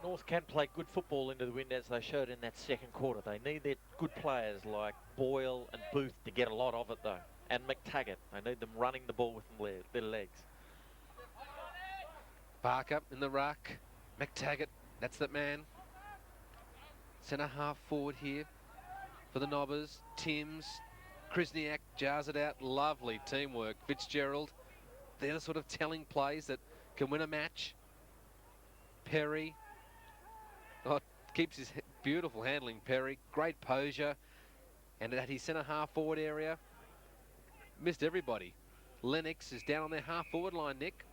North can play good football into the wind, as they showed in that second quarter. They need their good players like Boyle and Booth to get a lot of it, though. And McTaggart. They need them running the ball with their legs. Barker in the ruck. McTaggart, that's that man. Centre half forward here for the Nobbers. Timms, Krisniak jars it out. Lovely teamwork. Fitzgerald. They're the sort of telling plays that can win a match. Perry. Oh, keeps his beautiful handling, Perry. Great posure. And at his centre half forward area, missed everybody. Lennox is down on their half forward line, Nick.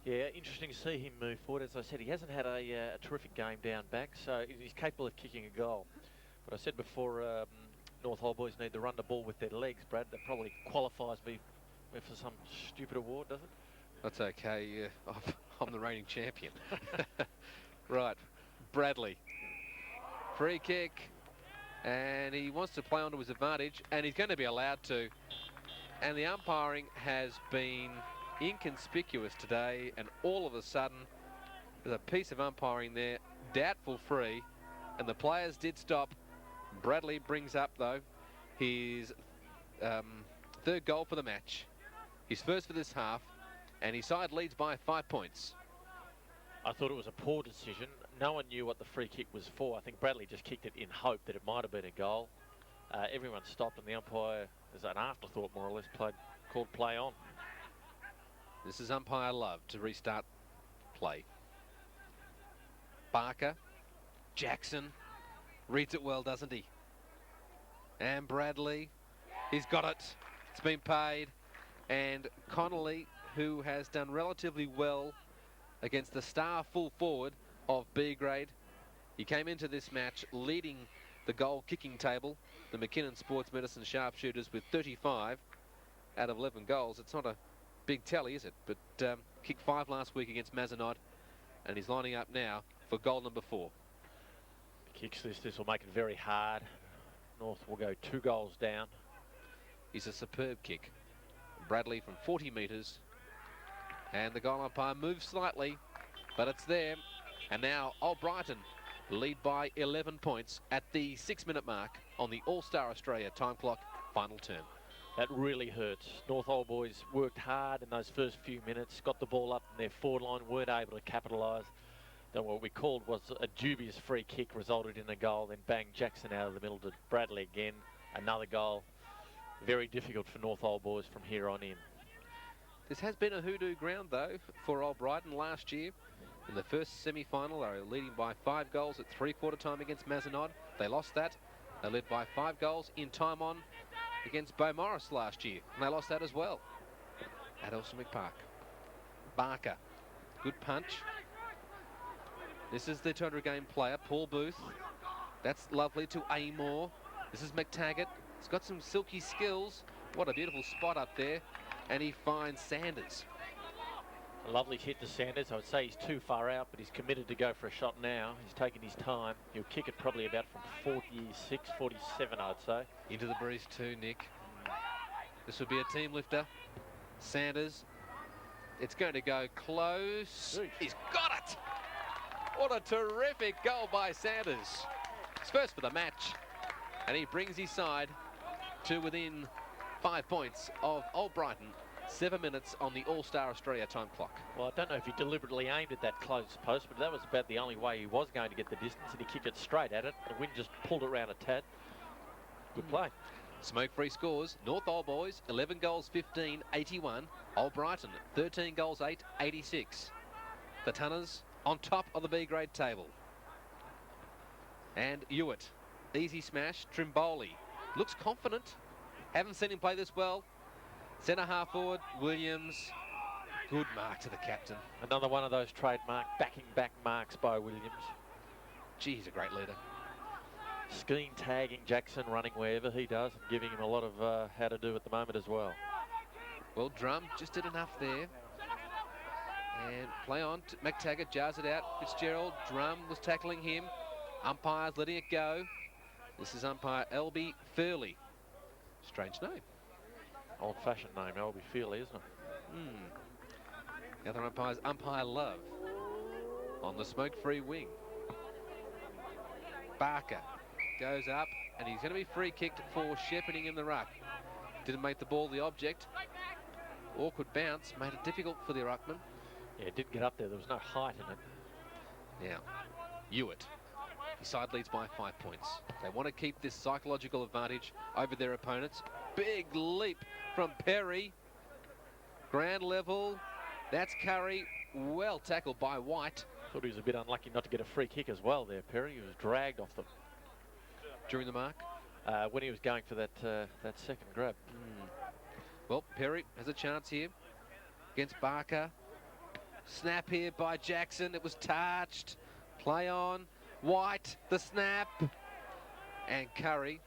Yeah, interesting to see him move forward. As I said, he hasn't had a terrific game down back, so he's capable of kicking a goal. But I said before, North Old Boys need to run the ball with their legs, Brad. That probably qualifies me for some stupid award, does it? That's okay. I'm the reigning champion. Right, Bradley. Free kick. And he wants to play onto his advantage, and he's going to be allowed to. And the umpiring has been inconspicuous today, and all of a sudden there's a piece of umpiring there, doubtful free, and the players did stop. Bradley brings up, though, his third goal for the match, his first for this half, and his side leads by 5 points. I thought it was a poor decision. No one knew what the free kick was for. I think Bradley just kicked it in hope that it might have been a goal. Everyone stopped, and the umpire, as an afterthought more or less, called play on. This is umpire love to restart play. Barker, Jackson, reads it well, doesn't he? And Bradley, he's got it. It's been paid. And Connolly, who has done relatively well against the star full forward of B grade. He came into this match leading the goal kicking table, the McKinnon Sports Medicine Sharpshooters, with 35 out of 11 goals. It's not a big tally, is it? But kicked 5 last week against Mazenod, and he's lining up now for goal number 4. Kicks this will make it very hard. North will go 2 goals down. He's a superb kick. Bradley from 40 metres, and the goal umpire moves slightly, but it's there. And now Old Brighton lead by 11 points at the 6-minute mark on the All-Star Australia time clock final term. That really hurts. North Old Boys worked hard in those first few minutes, got the ball up in their forward line, weren't able to capitalise. Then what we called was a dubious free kick resulted in a goal, then bang, Jackson out of the middle to Bradley again. Another goal. Very difficult for North Old Boys from here on in. This has been a hoodoo ground, though, for Old Brighton last year. In the first semi-final, they were leading by 5 goals at three-quarter time against Mazenod. They lost that. They led by 5 goals in time on against Beaumaris last year, and they lost that as well at Elsternwick Park. Barker, good punch. This is the 200-game player, Paul Booth. That's lovely to Amor. This is McTaggart. He's got some silky skills. What a beautiful spot up there. And he finds Sanders. A lovely hit to Sanders. I would say he's too far out, but he's committed to go for a shot now. He's taking his time. He'll kick it probably about from 46, 47, I'd say. Into the breeze too, Nick. This would be a team lifter. Sanders. It's going to go close. Jeez. He's got it! What a terrific goal by Sanders. His first for the match. And he brings his side to within 5 points of Old Brighton. 7 minutes on the All-Star Australia time clock. Well, I don't know if he deliberately aimed at that close post, but that was about the only way he was going to get the distance, and he kicked it straight at it. The wind just pulled it around a tad. Good play. Smoke-free scores. North Old Boys, 11 goals, 15, 81. Old Brighton, 13 goals, 8, 86. The Tunners on top of the B grade table. And Hewitt, easy smash. Trimboli looks confident. Haven't seen him play this well. Centre half forward, Williams. Good mark to the captain. Another one of those trademark backing back marks by Williams. Gee, he's a great leader. Skeen tagging Jackson, running wherever he does, and giving him a lot of how to do at the moment as well. Well, Drum just did enough there. And play on. McTaggart jars it out. Fitzgerald, Drum was tackling him. Umpire's letting it go. This is umpire Elby Furley. Strange name. Old-fashioned name, Elby Furley, isn't it? The other umpire's umpire Love on the smoke-free wing. Barker goes up, and he's going to be free-kicked for shepherding in the ruck. Didn't make the ball the object. Awkward bounce, made it difficult for the ruckman. Yeah, it didn't get up there. There was no height in it. Now, Hewitt. His side leads by 5 points. They want to keep this psychological advantage over their opponents. Big leap from Perry. Ground level. That's Curry. Well tackled by White. Thought he was a bit unlucky not to get a free kick as well there, Perry. He was dragged off them. During the mark? When he was going for that second grab. Well, Perry has a chance here against Barker. Snap here by Jackson. It was touched. Play on. White, the snap. And Curry,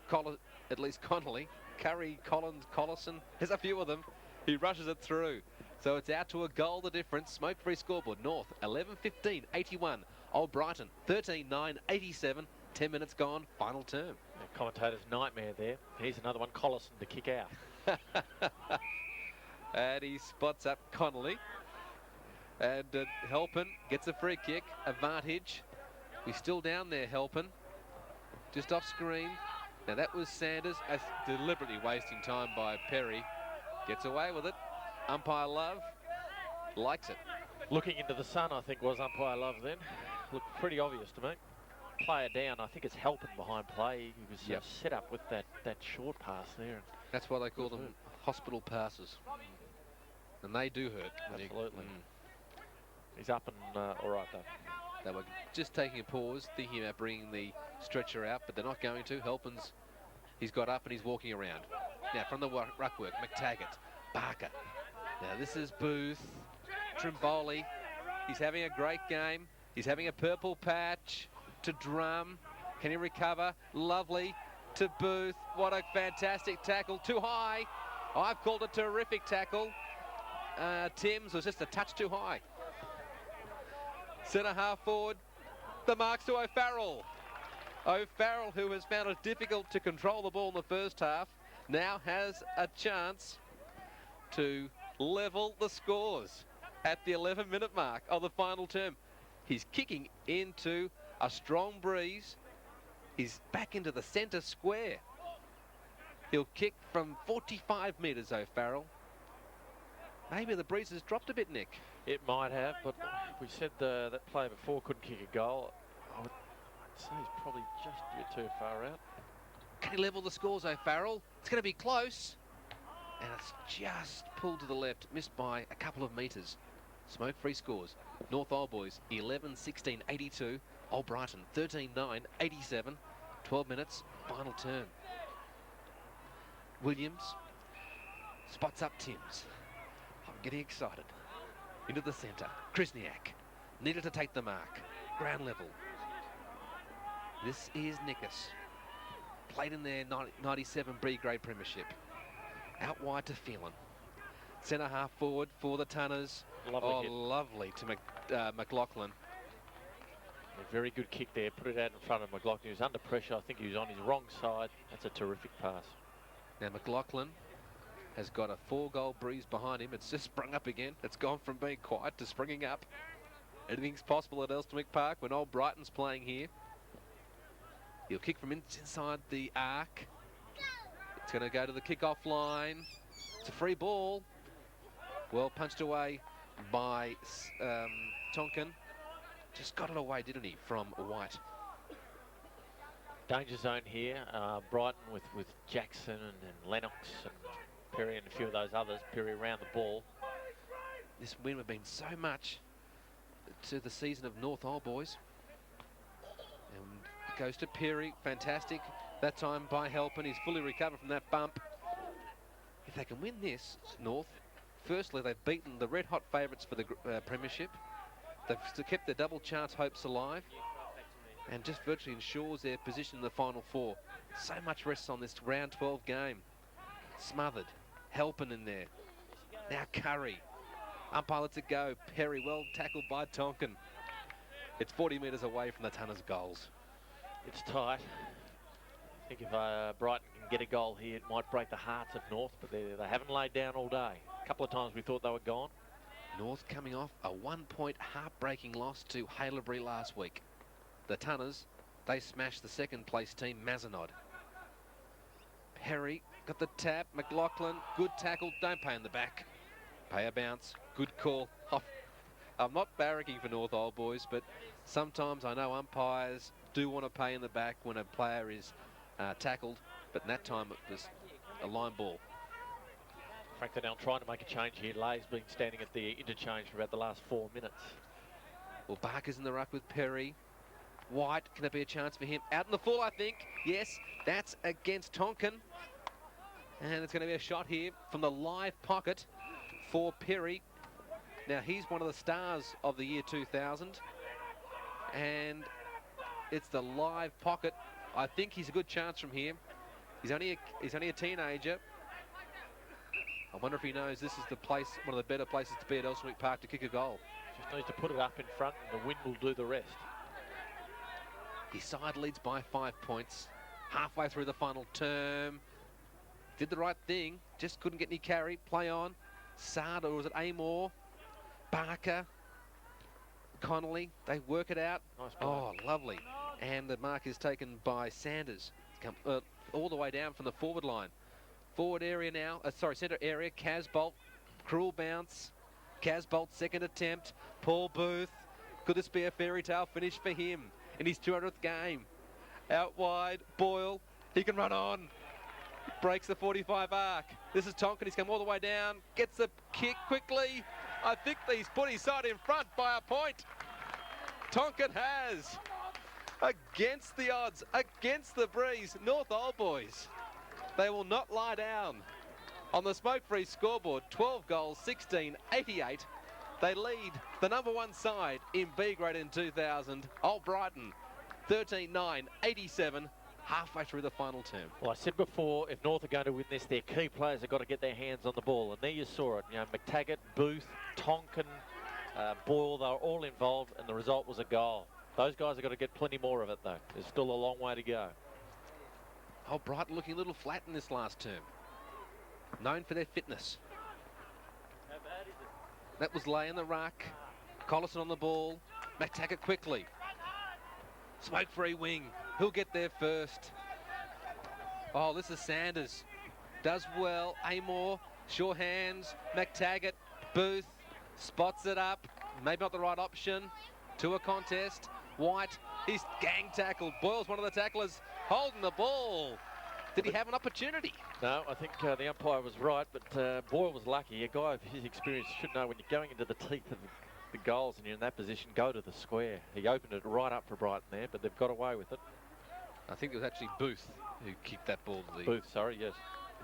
at least Connolly. Curry, Collins, Collison. There's a few of them. He rushes it through. So it's out to a goal the difference. Smoke-free scoreboard. North, 11-15, 81. Old Brighton, 13-9, 87. 10 minutes gone, final term. The commentator's nightmare there. Here's another one, Collison to kick out. And he spots up Connolly. And Halpin gets a free kick. Advantage. He's still down there, Halpin. Just off screen. Now that was Sanders. Deliberately wasting time by Perry. Gets away with it. Umpire Love likes it. Looking into the sun, I think, was umpire Love then. Looked pretty obvious to me. Player down, I think it's Halpin behind play. He was set up with that short pass there. That's why they call them hospital passes. And they do hurt. Absolutely. He's up and all right, though. They were just taking a pause, thinking about bringing the stretcher out, but they're not going to. Halpin's, he's got up and he's walking around. Now, from the ruck work, McTaggart, Barker. Now, this is Booth, Trimboli. He's having a great game. He's having a purple patch to Drum. Can he recover? Lovely to Booth. What a fantastic tackle. Too high. I've called a terrific tackle. Timms was just a touch too high. Centre half forward. The marks to O'Farrell. O'Farrell, who has found it difficult to control the ball in the first half, now has a chance to level the scores at the 11-minute mark of the final term. He's kicking into a strong breeze. He's back into the centre square. He'll kick from 45 metres, O'Farrell. Maybe the breeze has dropped a bit, Nick. It might have, but we said that player before couldn't kick a goal. I'd say he's probably just a bit too far out. Can he level the scores, O'Farrell? It's going to be close. And it's just pulled to the left, missed by a couple of metres. Smoke-free scores. North Old Boys, 11-16, 82. Old Brighton, 13-9, 87. 12 minutes, final term. Williams spots up Timms. I'm getting excited. Into the centre. Krisniak needed to take the mark. Ground level. This is Nickus. Played in their 97 B grade premiership. Out wide to Phelan. Centre half forward for the Tunners. Lovely hit. Lovely to McLaughlin. A very good kick there. Put it out in front of McLaughlin. He was under pressure. I think he was on his wrong side. That's a terrific pass. Now McLaughlin has got a 4-goal breeze behind him. It's just sprung up again. It's gone from being quiet to springing up. Anything's possible at Elsternwick Park when Old Brighton's playing here. He'll kick from inside the arc. It's going to go to the kick-off line. It's a free ball. Well punched away by Tonkin. Just got it away, didn't he, from White. Danger zone here. Brighton with Jackson and Lennox and Perry and a few of those others. Perry around the ball. This win would mean so much to the season of North Old Boys. And it goes to Perry. Fantastic. That time by Helpin. He's fully recovered from that bump. If they can win this, North, firstly, they've beaten the red-hot favourites for the premiership. They've kept their double chance hopes alive and just virtually ensures their position in the final four. So much rests on this round 12 game. Smothered. Helpin in there. Now Curry. Umpire lets it go. Perry well tackled by Tonkin. It's 40 metres away from the Tunners' goals. It's tight. I think if Brighton can get a goal here, it might break the hearts of North, but they haven't laid down all day. A couple of times we thought they were gone. North coming off a 1-point heartbreaking loss to Haileybury last week. The Tunners, they smashed the second place team, Mazenod. Perry got the tap. McLaughlin, good tackle. Don't pay in the back. Pay a bounce. Good call. I'm not barracking for North Old Boys, but sometimes I know umpires do want to pay in the back when a player is tackled, but in that time it was a line ball. Frank Liddell trying to make a change here. Lay's been standing at the interchange for about the last 4 minutes. Well, Barker's in the ruck with Perry. White, can there be a chance for him? Out in the full, I think. Yes, that's against Tonkin. And it's going to be a shot here from the live pocket for Perry. Now, he's one of the stars of the year 2000. And it's the live pocket. I think he's a good chance from here. He's only a teenager. I wonder if he knows this is the place, one of the better places to be at Elswick Park to kick a goal. Just needs to put it up in front and the wind will do the rest. His side leads by 5 points. Halfway through the final term. Did the right thing, just couldn't get any carry. Play on. Sard, or was it Amor? Barker. Connolly, they work it out. Nice play. Oh, lovely. And the mark is taken by Sanders. Come all the way down from the forward line. Forward area now, centre area. Casbolt, cruel bounce. Casbolt, second attempt. Paul Booth. Could this be a fairy tale finish for him in his 200th game? Out wide, Boyle. He can run on. Breaks the 45 arc. This is Tonkin. He's come all the way down. Gets the kick quickly. I think he's put his side in front by a point. Tonkin has. Against the odds, against the breeze, North Old Boys. They will not lie down. On the smoke-free scoreboard, 12 goals, 16, 88. They lead the number one side in B grade in 2000. Old Brighton, 13-9, 87, halfway through the final term. Well, I said before, if North are going to win this, their key players have got to get their hands on the ball. And there you saw it. You know, McTaggart, Booth, Tonkin, Boyle, they were all involved, and the result was a goal. Those guys have got to get plenty more of it, though. There's still a long way to go. Oh, Brighton looking a little flat in this last term. Known for their fitness. How bad is it? That was Lay in the ruck. Collison on the ball. McTaggart quickly. Smoke-free wing. Who'll get there first? Oh, this is Sanders. Does well. Amor. Sure hands. McTaggart. Booth. Spots it up. Maybe not the right option. To a contest. White. He's gang tackled. Boyle's one of the tacklers. Holding the ball. Did he have an opportunity? No, I think the umpire was right, but Boyle was lucky. A guy of his experience should know when you're going into the teeth of the goals and you're in that position, go to the square. He opened it right up for Brighton there, but they've got away with it. I think it was actually Booth who kicked that ball to the... Booth, sorry, yes.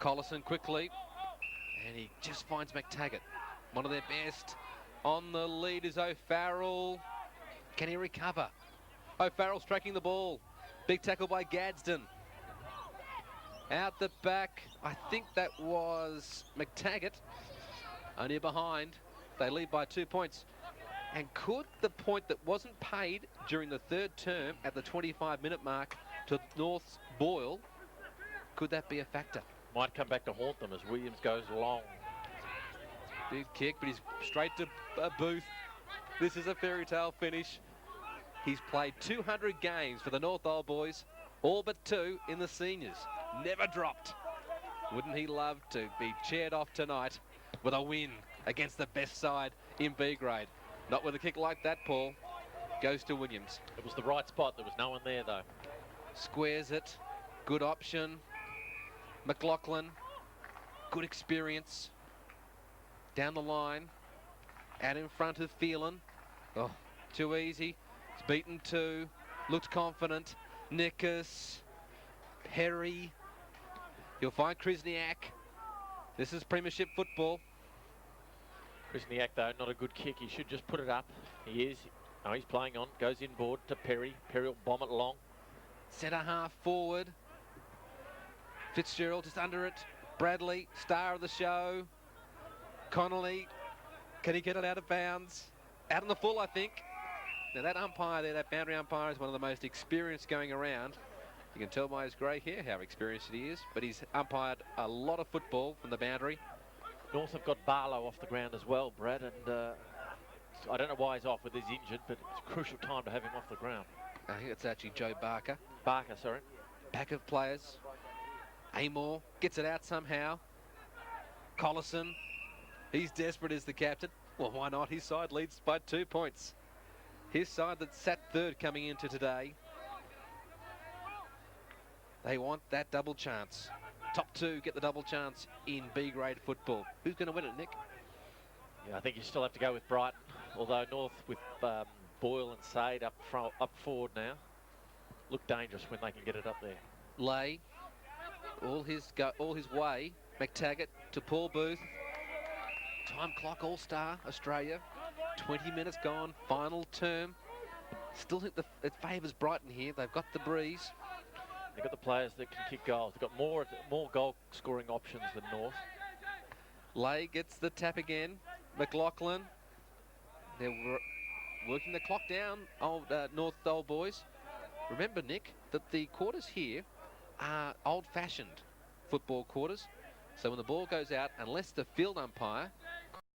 Collison quickly. And he just finds McTaggart. One of their best. On the lead is O'Farrell. Can he recover? O'Farrell's tracking the ball. Big tackle by Gadsden. Out the back, I think that was McTaggart. Only behind. They lead by 2 points. And could the point that wasn't paid during the third term at the 25-minute mark to North's Boyle, could that be a factor? Might come back to haunt them as Williams goes long. Big kick, but he's straight to Booth. This is a fairy tale finish. He's played 200 games for the North Old Boys, all but 2 in the seniors. Never dropped. Wouldn't he love to be cheered off tonight with a win against the best side in B grade? Not with a kick like that, Paul. Goes to Williams. It was the right spot. There was no one there, though. Squares it. Good option. McLaughlin. Good experience. Down the line. Out in front of Phelan. Oh, too easy. It's beaten 2. Looks confident. Nickus. Perry. He'll find Krisniak. This is premiership football. Krisniak, though, not a good kick. He should just put it up. He is. Oh, he's playing on. Goes inboard to Perry. Perry will bomb it along. Centre half forward. Fitzgerald just under it. Bradley, star of the show. Connolly, can he get it out of bounds? Out on the full, I think. Now that umpire there, that boundary umpire, is one of the most experienced going around. You can tell by his grey hair how experienced he is, but he's umpired a lot of football from the boundary. North have got Barlow off the ground as well, Brad, and I don't know why he's off with his injured, but it's a crucial time to have him off the ground. I think it's actually Joe Barker. Barker, sorry. Back of players. Amor gets it out somehow. Collison, he's desperate as the captain. Well, why not? His side leads by 2 points. His side that sat third coming into today. They want that double chance. Top 2 get the double chance in B-grade football. Who's going to win it, Nick? Yeah, I think you still have to go with Brighton, although North with Boyle and Sade up forward now look dangerous when they can get it up there. Lay, all his way. McTaggart to Paul Booth. Time clock all-star Australia. 20 minutes gone. Final term. Still think it favours Brighton here. They've got the breeze. They've got the players that can kick goals. They've got more goal-scoring options than North. Lay gets the tap again. McLaughlin. They're working the clock down, North old boys. Remember, Nick, that the quarters here are old-fashioned football quarters. So when the ball goes out, unless the field umpire